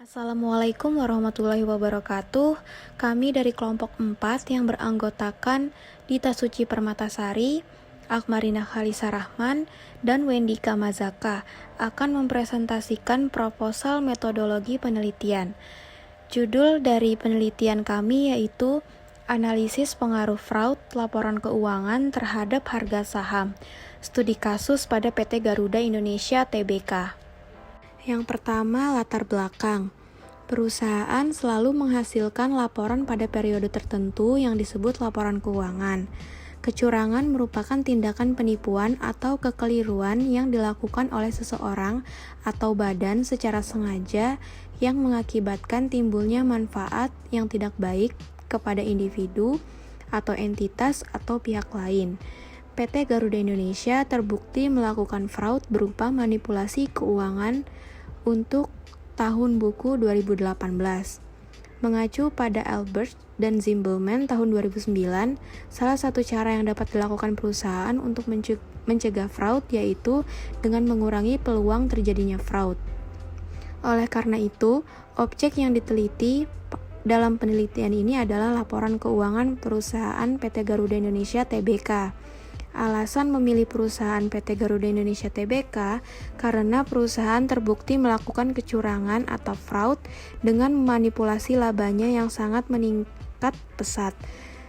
Assalamualaikum warahmatullahi wabarakatuh. Kami dari kelompok 4 yang beranggotakan Dita Suci Permatasari, Akmarina Khalisa Rahman, dan Wendika Mazaka akan mempresentasikan proposal metodologi penelitian. Judul dari penelitian kami yaitu Analisis Pengaruh Fraud Laporan Keuangan Terhadap Harga Saham, Studi Kasus pada PT Garuda Indonesia Tbk. Yang pertama, latar belakang. Perusahaan selalu menghasilkan laporan pada periode tertentu yang disebut laporan keuangan. Kecurangan merupakan tindakan penipuan atau kekeliruan yang dilakukan oleh seseorang atau badan secara sengaja yang mengakibatkan timbulnya manfaat yang tidak baik kepada individu atau entitas atau pihak lain. PT Garuda Indonesia terbukti melakukan fraud berupa manipulasi keuangan untuk tahun buku 2018. Mengacu pada Albert dan Zimbelman tahun 2009, salah satu cara yang dapat dilakukan perusahaan untuk mencegah fraud yaitu dengan mengurangi peluang terjadinya fraud. Oleh karena itu, objek yang diteliti dalam penelitian ini adalah laporan keuangan perusahaan PT Garuda Indonesia Tbk. Alasan memilih perusahaan PT Garuda Indonesia Tbk karena perusahaan terbukti melakukan kecurangan atau fraud dengan memanipulasi labanya yang sangat meningkat pesat,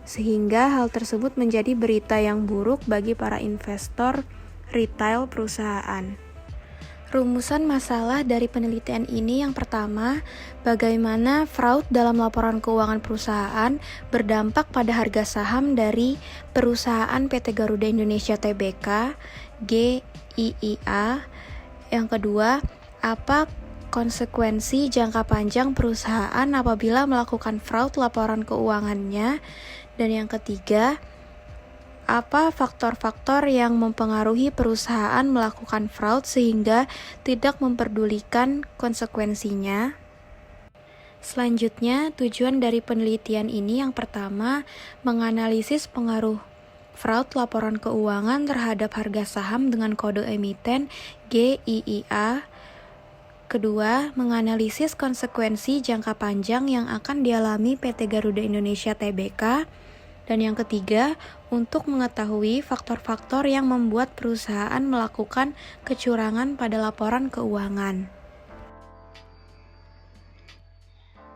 sehingga hal tersebut menjadi berita yang buruk bagi para investor retail perusahaan. Rumusan masalah dari penelitian ini yang pertama, bagaimana fraud dalam laporan keuangan perusahaan berdampak pada harga saham dari perusahaan PT Garuda Indonesia Tbk, GIIA. Yang kedua, apa konsekuensi jangka panjang perusahaan apabila melakukan fraud laporan keuangannya. Dan yang ketiga, apa faktor-faktor yang mempengaruhi perusahaan melakukan fraud sehingga tidak memperdulikan konsekuensinya. Selanjutnya, tujuan dari penelitian ini yang pertama, menganalisis pengaruh fraud laporan keuangan terhadap harga saham dengan kode emiten GIIA. Kedua, menganalisis konsekuensi jangka panjang yang akan dialami PT Garuda Indonesia Tbk. Dan yang ketiga, untuk mengetahui faktor-faktor yang membuat perusahaan melakukan kecurangan pada laporan keuangan.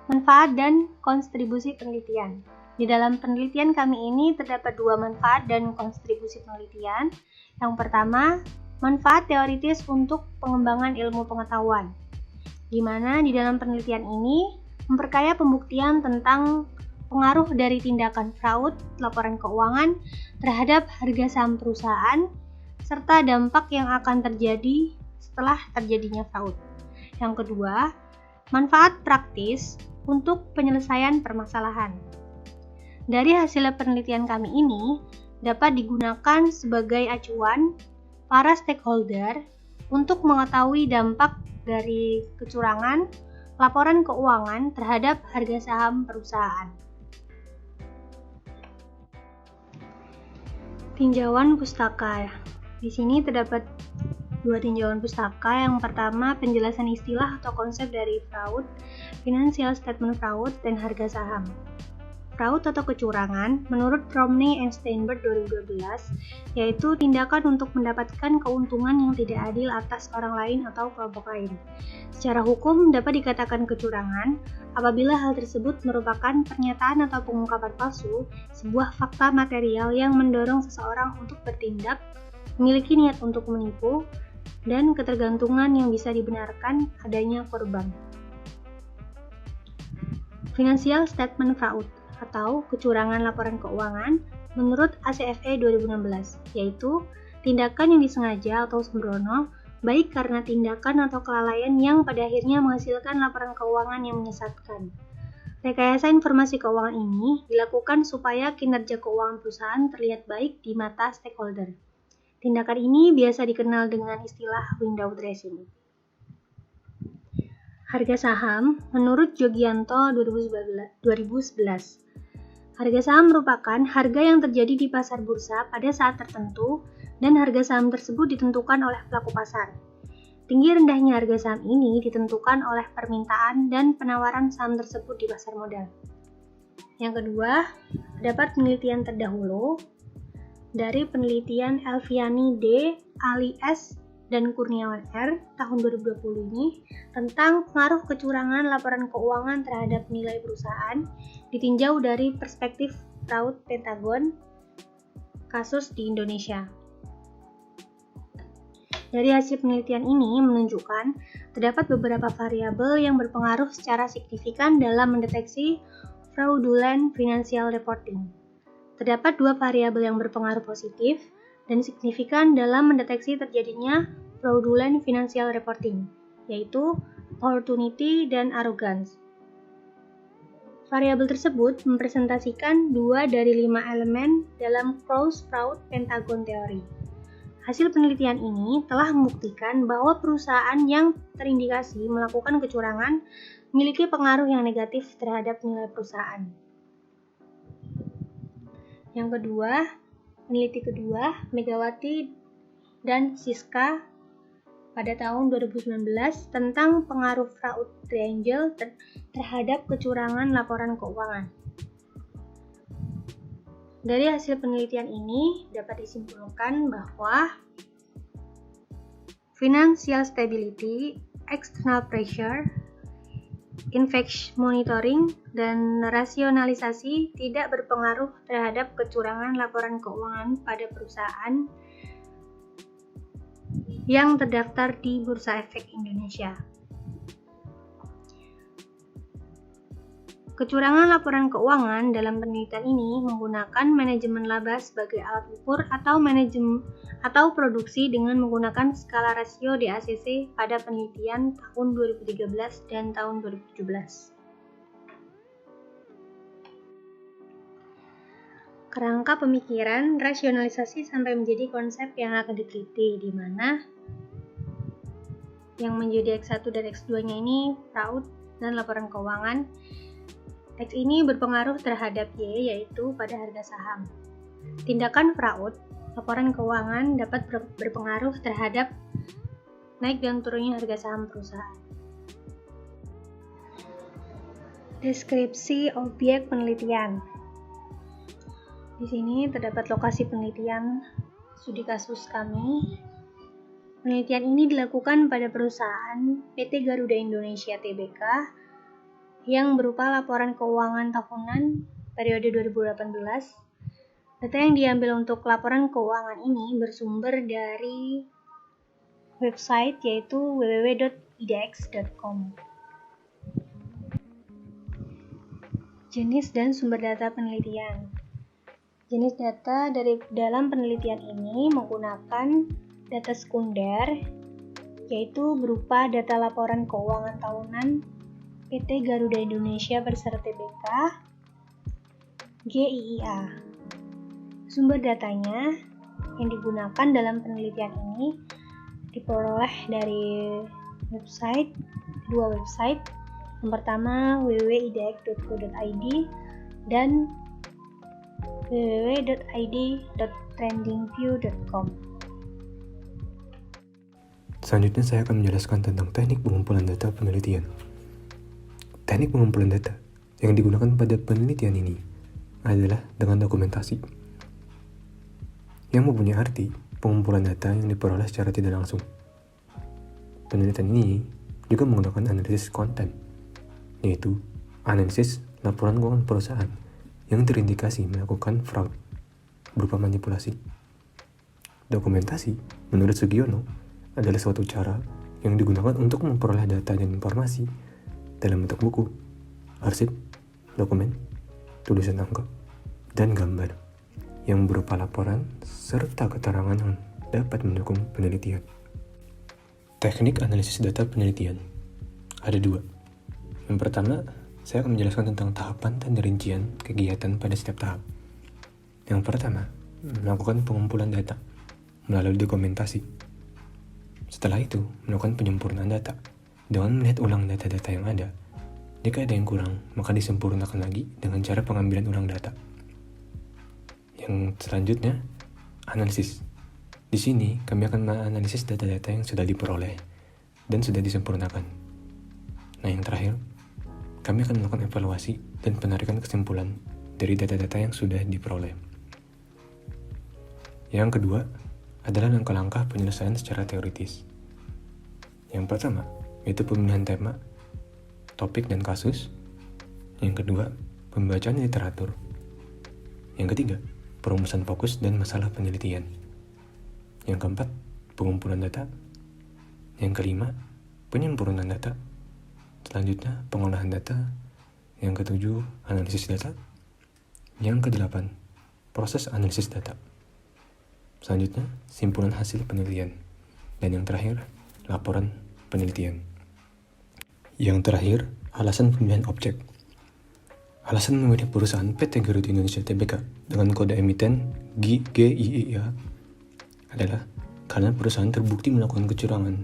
Manfaat dan kontribusi penelitian. Di dalam penelitian kami ini terdapat dua manfaat dan kontribusi penelitian. Yang pertama, manfaat teoritis untuk pengembangan ilmu pengetahuan, di mana di dalam penelitian ini memperkaya pembuktian tentang pengaruh dari tindakan fraud laporan keuangan terhadap harga saham perusahaan, serta dampak yang akan terjadi setelah terjadinya fraud. Yang kedua, manfaat praktis untuk penyelesaian permasalahan. Dari hasil penelitian kami ini dapat digunakan sebagai acuan para stakeholder untuk mengetahui dampak dari kecurangan laporan keuangan terhadap harga saham perusahaan. Tinjauan pustaka. Di sini terdapat dua tinjauan pustaka. Yang pertama, penjelasan istilah atau konsep dari fraud, financial statement fraud, dan harga saham. Fraud atau kecurangan, menurut Romney and Steinberg 2012, yaitu tindakan untuk mendapatkan keuntungan yang tidak adil atas orang lain atau kelompok lain. Secara hukum dapat dikatakan kecurangan apabila hal tersebut merupakan pernyataan atau pengungkapan palsu, sebuah fakta material yang mendorong seseorang untuk bertindak, memiliki niat untuk menipu, dan ketergantungan yang bisa dibenarkan adanya korban. Financial statement fraud atau kecurangan laporan keuangan menurut ACFE 2016, yaitu tindakan yang disengaja atau sembrono, baik karena tindakan atau kelalaian yang pada akhirnya menghasilkan laporan keuangan yang menyesatkan. Rekayasa informasi keuangan ini dilakukan supaya kinerja keuangan perusahaan terlihat baik di mata stakeholder. Tindakan ini biasa dikenal dengan istilah window dressing. Harga saham menurut Jogianto 2011. Harga saham merupakan harga yang terjadi di pasar bursa pada saat tertentu dan harga saham tersebut ditentukan oleh pelaku pasar. Tinggi rendahnya harga saham ini ditentukan oleh permintaan dan penawaran saham tersebut di pasar modal. Yang kedua, terdapat penelitian terdahulu dari penelitian Elviani D, Ali S, dan Kurniawan R tahun 2020 ini tentang pengaruh kecurangan laporan keuangan terhadap nilai perusahaan ditinjau dari perspektif fraud Pentagon kasus di Indonesia. Dari hasil penelitian ini menunjukkan terdapat beberapa variabel yang berpengaruh secara signifikan dalam mendeteksi fraudulent financial reporting. Terdapat 2 variabel yang berpengaruh positif dan signifikan dalam mendeteksi terjadinya fraudulent financial reporting, yaitu opportunity dan arrogance. Variabel tersebut mempresentasikan 2 dari 5 elemen dalam close fraud Pentagon Theory. Hasil penelitian ini telah membuktikan bahwa perusahaan yang terindikasi melakukan kecurangan memiliki pengaruh yang negatif terhadap nilai perusahaan. Yang kedua, peneliti kedua, Megawati dan Siska pada tahun 2019 tentang pengaruh fraud triangle terhadap kecurangan laporan keuangan. Dari hasil penelitian ini dapat disimpulkan bahwa financial stability, external pressure, infection monitoring, dan rasionalisasi tidak berpengaruh terhadap kecurangan laporan keuangan pada perusahaan yang terdaftar di Bursa Efek Indonesia. Kecurangan laporan keuangan dalam penelitian ini menggunakan manajemen laba sebagai alat ukur atau produksi dengan menggunakan skala rasio DACC pada penelitian tahun 2013 dan tahun 2017. Kerangka pemikiran rasionalisasi sampai menjadi konsep yang akan diteliti, di mana yang menjadi X1 dan X2-nya ini fraud dan laporan keuangan. X ini berpengaruh terhadap Y, yaitu pada harga saham. Tindakan fraud, laporan keuangan dapat berpengaruh terhadap naik dan turunnya harga saham perusahaan. Deskripsi objek penelitian. Di sini terdapat lokasi penelitian studi kasus kami. Penelitian ini dilakukan pada perusahaan PT Garuda Indonesia Tbk yang berupa laporan keuangan tahunan periode 2018. Data yang diambil untuk laporan keuangan ini bersumber dari website yaitu www.idx.com. Jenis dan sumber data penelitian. Jenis data dari dalam penelitian ini menggunakan data sekunder, yaitu berupa data laporan keuangan tahunan PT Garuda Indonesia beserta Tbk, GIIA. Sumber datanya yang digunakan dalam penelitian ini diperoleh dari dua website. Yang pertama www.idx.co.id dan www.id.trendingview.com. Selanjutnya saya akan menjelaskan tentang teknik pengumpulan data penelitian. Teknik pengumpulan data yang digunakan pada penelitian ini adalah dengan dokumentasi, yang mempunyai arti pengumpulan data yang diperoleh secara tidak langsung. Penelitian ini juga menggunakan analisis konten, yaitu analisis laporan keuangan perusahaan yang terindikasi melakukan fraud berupa manipulasi. Dokumentasi, menurut Sugiono, adalah suatu cara yang digunakan untuk memperoleh data dan informasi dalam bentuk buku, arsip, dokumen, tulisan angka, dan gambar yang berupa laporan serta keterangan yang dapat mendukung penelitian. Teknik analisis data penelitian ada 2. Yang pertama, saya akan menjelaskan tentang tahapan dan rincian kegiatan pada setiap tahap. Yang pertama, melakukan pengumpulan data melalui dokumentasi. Setelah itu, melakukan penyempurnaan data dengan melihat ulang data-data yang ada. Jika ada yang kurang, maka disempurnakan lagi dengan cara pengambilan ulang data. Yang selanjutnya, analisis. Di sini, kami akan menganalisis data-data yang sudah diperoleh dan sudah disempurnakan. Nah, yang terakhir, kami akan melakukan evaluasi dan penarikan kesimpulan dari data-data yang sudah diperoleh. Yang kedua adalah langkah-langkah penyelesaian secara teoritis. Yang pertama, yaitu pemilihan tema, topik dan kasus. Yang kedua, pembacaan literatur. Yang ketiga, perumusan fokus dan masalah penelitian. Yang keempat, pengumpulan data. Yang kelima, penyempurnaan data. Selanjutnya, pengolahan data. Yang ketujuh, analisis data. Yang kedelapan, proses analisis data. Selanjutnya, simpulan hasil penelitian. Dan yang terakhir, laporan penelitian. Yang terakhir, alasan pemilihan objek. Alasan memilih perusahaan PT Garuda Indonesia Tbk dengan kode emiten GIIA adalah karena perusahaan terbukti melakukan kecurangan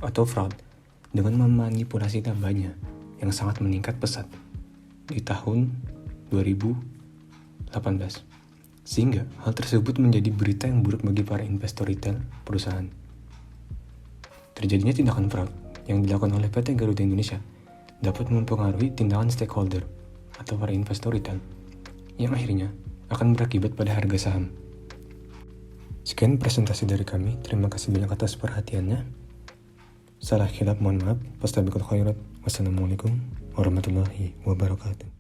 atau fraud dengan memanipulasi labanya yang sangat meningkat pesat di tahun 2018. Sehingga hal tersebut menjadi berita yang buruk bagi para investor retail perusahaan. Terjadinya tindakan fraud yang dilakukan oleh PT Garuda Indonesia dapat mempengaruhi tindakan stakeholder atau para investor retail yang akhirnya akan berakibat pada harga saham. Sekian presentasi dari kami. Terima kasih banyak atas perhatiannya. Salah khilaf mohon maaf. Fastabiqul khairat. Wassalamualaikum warahmatullahi wabarakatuh.